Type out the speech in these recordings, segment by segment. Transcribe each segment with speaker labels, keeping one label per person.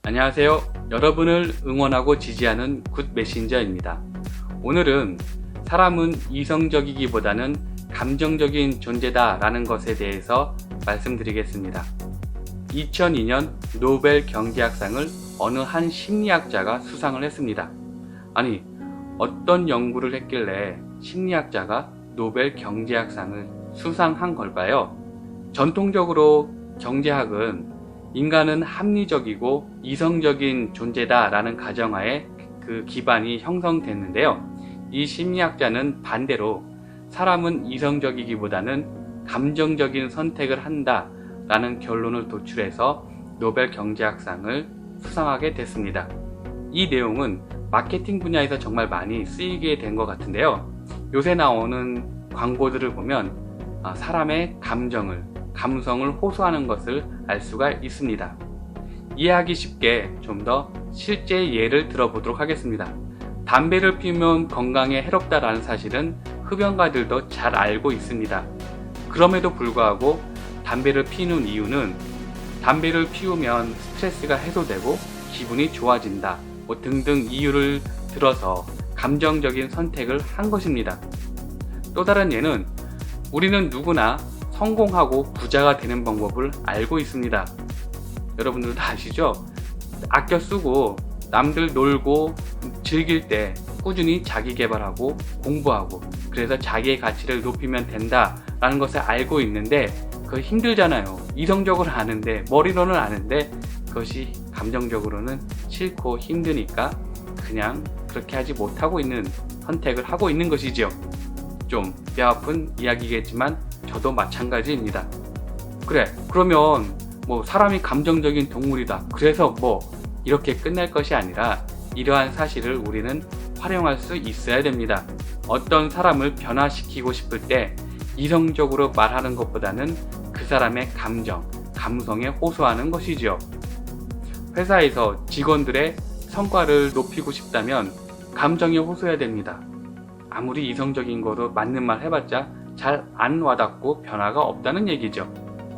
Speaker 1: 안녕하세요. 여러분을 응원하고 지지하는 굿 메신저입니다. 오늘은 사람은 이성적이기보다는 감정적인 존재다 라는 것에 대해서 말씀드리겠습니다. 2002년 노벨 경제학상을 어느 한 심리학자가 수상을 했습니다. 아니, 어떤 연구를 했길래 심리학자가 노벨 경제학상을 수상한 걸까요? 전통적으로 경제학은 인간은 합리적이고 이성적인 존재다 라는 가정하에 그 기반이 형성됐는데요. 이 심리학자는 반대로 사람은 이성적이기보다는 감정적인 선택을 한다 라는 결론을 도출해서 노벨 경제학상을 수상하게 됐습니다. 이 내용은 마케팅 분야에서 정말 많이 쓰이게 된 것 같은데요. 요새 나오는 광고들을 보면 사람의 감성을 호소하는 것을 알 수가 있습니다. 이해하기 쉽게 좀 더 실제 예를 들어보도록 하겠습니다. 담배를 피우면 건강에 해롭다라는 사실은 흡연가들도 잘 알고 있습니다. 그럼에도 불구하고 담배를 피우는 이유는 담배를 피우면 스트레스가 해소되고 기분이 좋아진다 등등 이유를 들어서 감정적인 선택을 한 것입니다. 또 다른 예는 우리는 누구나 성공하고 부자가 되는 방법을 알고 있습니다. 여러분들도 다 아시죠? 아껴 쓰고 남들 놀고 즐길 때 꾸준히 자기 개발하고 공부하고 그래서 자기의 가치를 높이면 된다라는 것을 알고 있는데 그거 힘들잖아요. 이성적으로 아는데 머리로는 아는데 그것이 감정적으로는 싫고 힘드니까 그냥 그렇게 하지 못하고 있는 선택을 하고 있는 것이지요. 좀 뼈아픈 이야기겠지만 저도 마찬가지입니다. 그래, 그러면 사람이 감정적인 동물이다. 그래서 이렇게 끝날 것이 아니라 이러한 사실을 우리는 활용할 수 있어야 됩니다. 어떤 사람을 변화시키고 싶을 때 이성적으로 말하는 것보다는 그 사람의 감성에 호소하는 것이죠. 회사에서 직원들의 성과를 높이고 싶다면 감정에 호소해야 됩니다. 아무리 이성적인 거로 맞는 말 해봤자 잘 안 와닿고 변화가 없다는 얘기죠.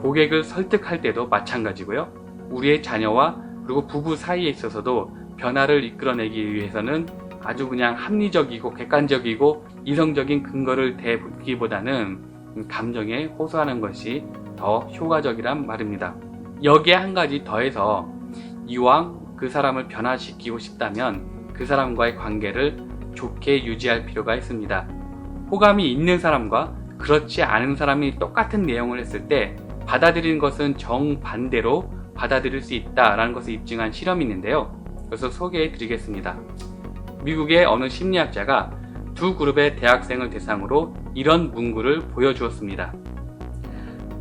Speaker 1: 고객을 설득할 때도 마찬가지고요. 우리의 자녀와 그리고 부부 사이에 있어서도 변화를 이끌어내기 위해서는 아주 그냥 합리적이고 객관적이고 이성적인 근거를 대보기보다는 감정에 호소하는 것이 더 효과적이란 말입니다. 여기에 한 가지 더해서 이왕 그 사람을 변화시키고 싶다면 그 사람과의 관계를 좋게 유지할 필요가 있습니다. 호감이 있는 사람과 그렇지 않은 사람이 똑같은 내용을 했을 때 받아들이는 것은 정반대로 받아들일 수 있다라는 것을 입증한 실험이 있는데요. 그래서 소개해 드리겠습니다. 미국의 어느 심리학자가 두 그룹의 대학생을 대상으로 이런 문구를 보여주었습니다.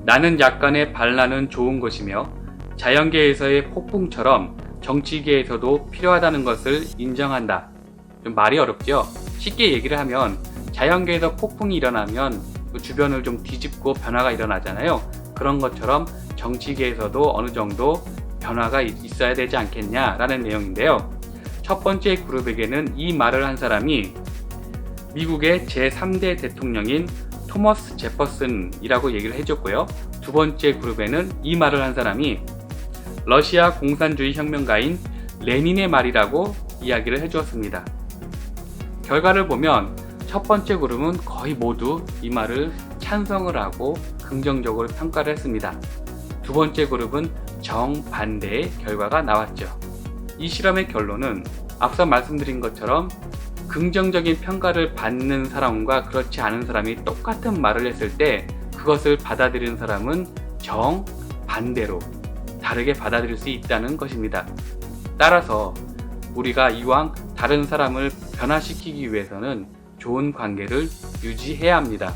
Speaker 1: 나는 약간의 반란은 좋은 것이며 자연계에서의 폭풍처럼 정치계에서도 필요하다는 것을 인정한다. 좀 말이 어렵죠? 쉽게 얘기를 하면 자연계에서 폭풍이 일어나면 주변을 좀 뒤집고 변화가 일어나잖아요. 그런 것처럼 정치계에서도 어느 정도 변화가 있어야 되지 않겠냐라는 내용인데요. 첫 번째 그룹에게는 이 말을 한 사람이 미국의 제3대 대통령인 토머스 제퍼슨이라고 얘기를 해줬고요. 두 번째 그룹에는 이 말을 한 사람이 러시아 공산주의 혁명가인 레닌의 말이라고 이야기를 해주었습니다. 결과를 보면 첫 번째 그룹은 거의 모두 이 말을 찬성을 하고 긍정적으로 평가를 했습니다. 두 번째 그룹은 정반대의 결과가 나왔죠. 이 실험의 결론은 앞서 말씀드린 것처럼 긍정적인 평가를 받는 사람과 그렇지 않은 사람이 똑같은 말을 했을 때 그것을 받아들이는 사람은 정반대로 다르게 받아들일 수 있다는 것입니다. 따라서 우리가 이왕 다른 사람을 변화시키기 위해서는 좋은 관계를 유지해야 합니다.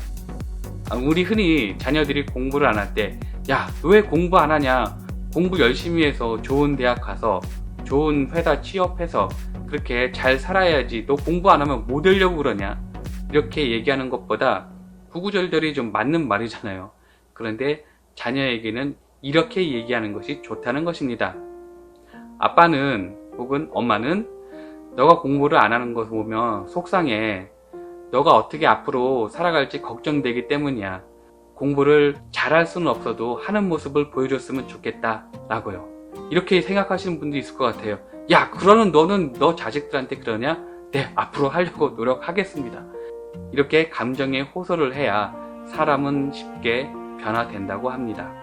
Speaker 1: 우리 흔히 자녀들이 공부를 안 할 때 야, 왜 공부 안 하냐? 공부 열심히 해서 좋은 대학 가서 좋은 회사 취업해서 그렇게 잘 살아야지. 너 공부 안 하면 뭐 되려고 그러냐? 이렇게 얘기하는 것보다 구구절절이 좀 맞는 말이잖아요. 그런데 자녀에게는 이렇게 얘기하는 것이 좋다는 것입니다. 아빠는 혹은 엄마는 너가 공부를 안 하는 거 보면 속상해. 너가 어떻게 앞으로 살아갈지 걱정되기 때문이야. 공부를 잘할 수는 없어도 하는 모습을 보여줬으면 좋겠다 라고요. 이렇게 생각하시는 분도 있을 것 같아요. 야, 그러는 너는 너 자식들한테 그러냐? 네, 앞으로 하려고 노력하겠습니다. 이렇게 감정에 호소를 해야 사람은 쉽게 변화된다고 합니다.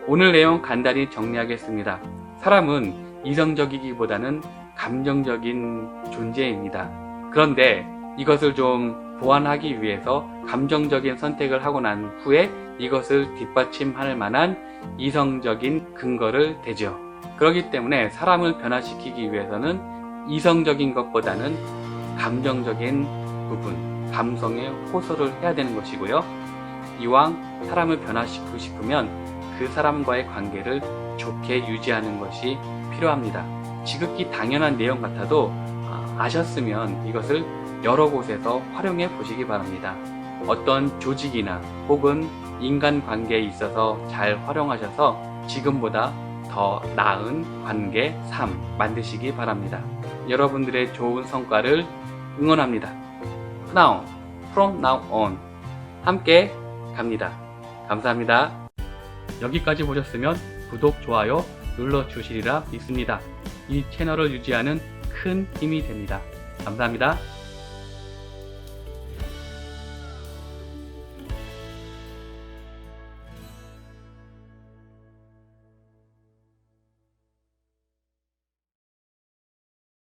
Speaker 1: 오늘 내용 간단히 정리하겠습니다. 사람은 이성적이기보다는 감정적인 존재입니다. 그런데 이것을 좀 보완하기 위해서 감정적인 선택을 하고 난 후에 이것을 뒷받침할 만한 이성적인 근거를 대죠. 그렇기 때문에 사람을 변화시키기 위해서는 이성적인 것보다는 감정적인 부분, 감성에 호소를 해야 되는 것이고요. 이왕 사람을 변화시키고 싶으면 그 사람과의 관계를 좋게 유지하는 것이 필요합니다. 지극히 당연한 내용 같아도 아셨으면 이것을 여러 곳에서 활용해 보시기 바랍니다. 어떤 조직이나 혹은 인간관계에 있어서 잘 활용하셔서 지금보다 더 나은 관계, 삶 만드시기 바랍니다. 여러분들의 좋은 성과를 응원합니다. Now, from now on 함께 갑니다. 감사합니다. 여기까지 보셨으면 구독, 좋아요 눌러주시리라 믿습니다. 이 채널을 유지하는 큰 힘이 됩니다. 감사합니다.